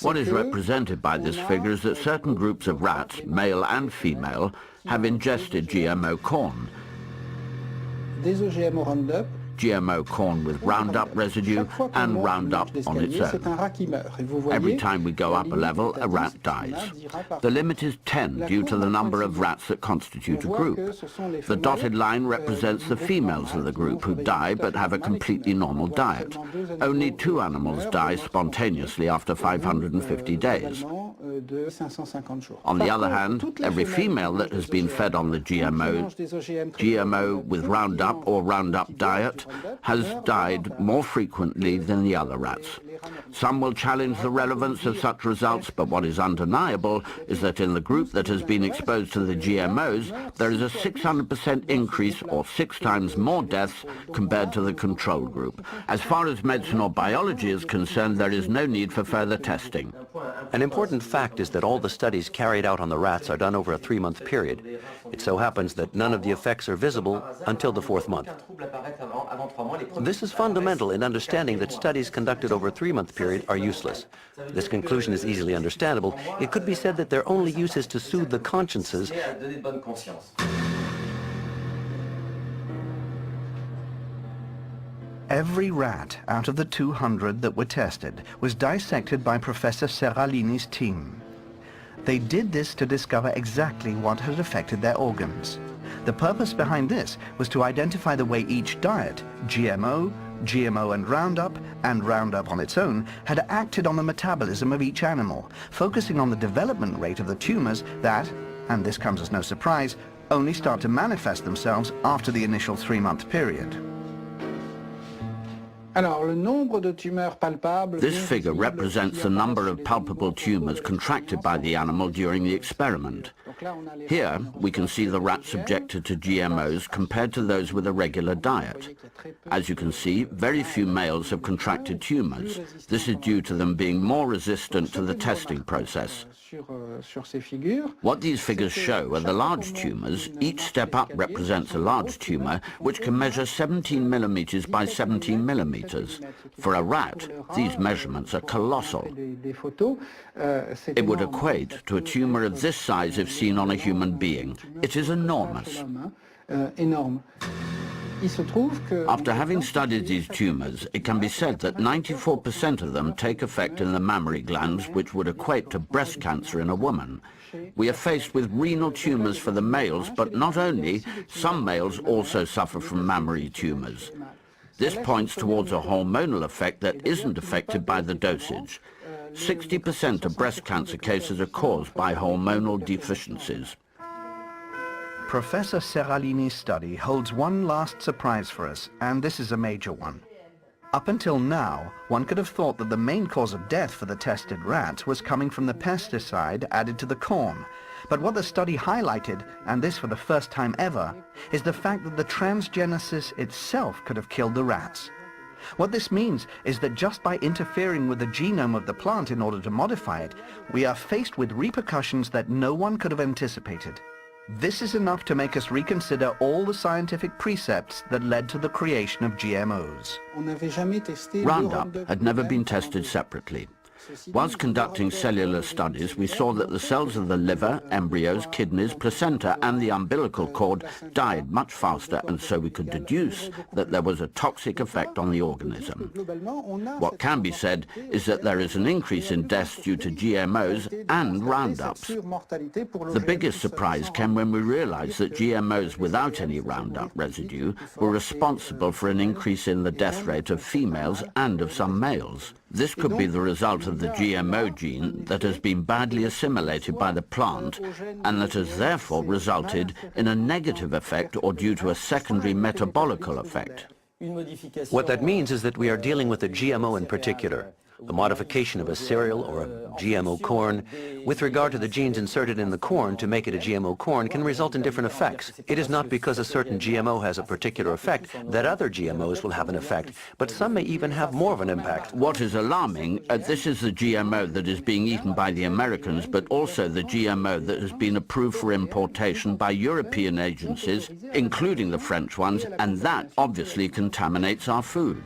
What is represented by this figure is that certain groups of rats, male and female, have ingested GMO corn. GMO corn with Roundup residue and Roundup on its own. Every time we go up a level, a rat dies. The limit is 10 due to the number of rats that constitute a group. The dotted line represents the females of the group who die but have a completely normal diet. Only 2 animals die spontaneously after 550 days. On the other hand, every female that has been fed on the GMO with Roundup or Roundup diet has died more frequently than the other rats. Some will challenge the relevance of such results, but what is undeniable is that in the group that has been exposed to the GMOs, there is a 600% increase, or 6 times more deaths, compared to the control group. As far as medicine or biology is concerned, there is no need for further testing. An important fact is that all the studies carried out on the rats are done over a 3-month period. It so happens that none of the effects are visible until the 4th month. This is fundamental in understanding that studies conducted over a 3-month period are useless. This conclusion is easily understandable. It could be said that their only use is to soothe the consciences. Every rat out of the 200 that were tested was dissected by Professor Seralini's team. They did this to discover exactly what had affected their organs. The purpose behind this was to identify the way each diet, GMO and Roundup on its own, had acted on the metabolism of each animal, focusing on the development rate of the tumors that, and this comes as no surprise, only start to manifest themselves after the initial 3-month period. This figure represents the number of palpable tumors contracted by the animal during the experiment. Here we can see the rats subjected to GMOs compared to those with a regular diet. As you can see, very few males have contracted tumors. This is due to them being more resistant to the testing process. What these figures show are the large tumors. Each step up represents a large tumor which can measure 17 millimeters by 17 millimeters. For a rat, these measurements are colossal. It would equate to a tumor of this size if seen on a human being. It is enormous. After having studied these tumors, it can be said that 94% of them take effect in the mammary glands, which would equate to breast cancer in a woman. We are faced with renal tumors for the males, but not only, some males also suffer from mammary tumors. This points towards a hormonal effect that isn't affected by the dosage. 60% of breast cancer cases are caused by hormonal deficiencies. Professor Seralini's study holds one last surprise for us, and this is a major one. Up until now, one could have thought that the main cause of death for the tested rats was coming from the pesticide added to the corn. But what the study highlighted, and this for the first time ever, is the fact that the transgenesis itself could have killed the rats. What this means is that just by interfering with the genome of the plant in order to modify it, we are faced with repercussions that no one could have anticipated. This is enough to make us reconsider all the scientific precepts that led to the creation of GMOs. Roundup had never been tested separately. Whilst conducting cellular studies, we saw that the cells of the liver, embryos, kidneys, placenta and the umbilical cord died much faster, and so we could deduce that there was a toxic effect on the organism. What can be said is that there is an increase in deaths due to GMOs and Roundups. The biggest surprise came when we realized that GMOs without any Roundup residue were responsible for an increase in the death rate of females and of some males. This could be the result of the GMO gene that has been badly assimilated by the plant and that has therefore resulted in a negative effect or due to a secondary metabolical effect. What that means is that we are dealing with a GMO in particular. The modification of a cereal or a GMO corn with regard to the genes inserted in the corn to make it a GMO corn can result in different effects. It is not because a certain GMO has a particular effect that other GMOs will have an effect, but some may even have more of an impact. What is alarming, this is the GMO that is being eaten by the Americans, but also the GMO that has been approved for importation by European agencies, including the French ones, and that obviously contaminates our food.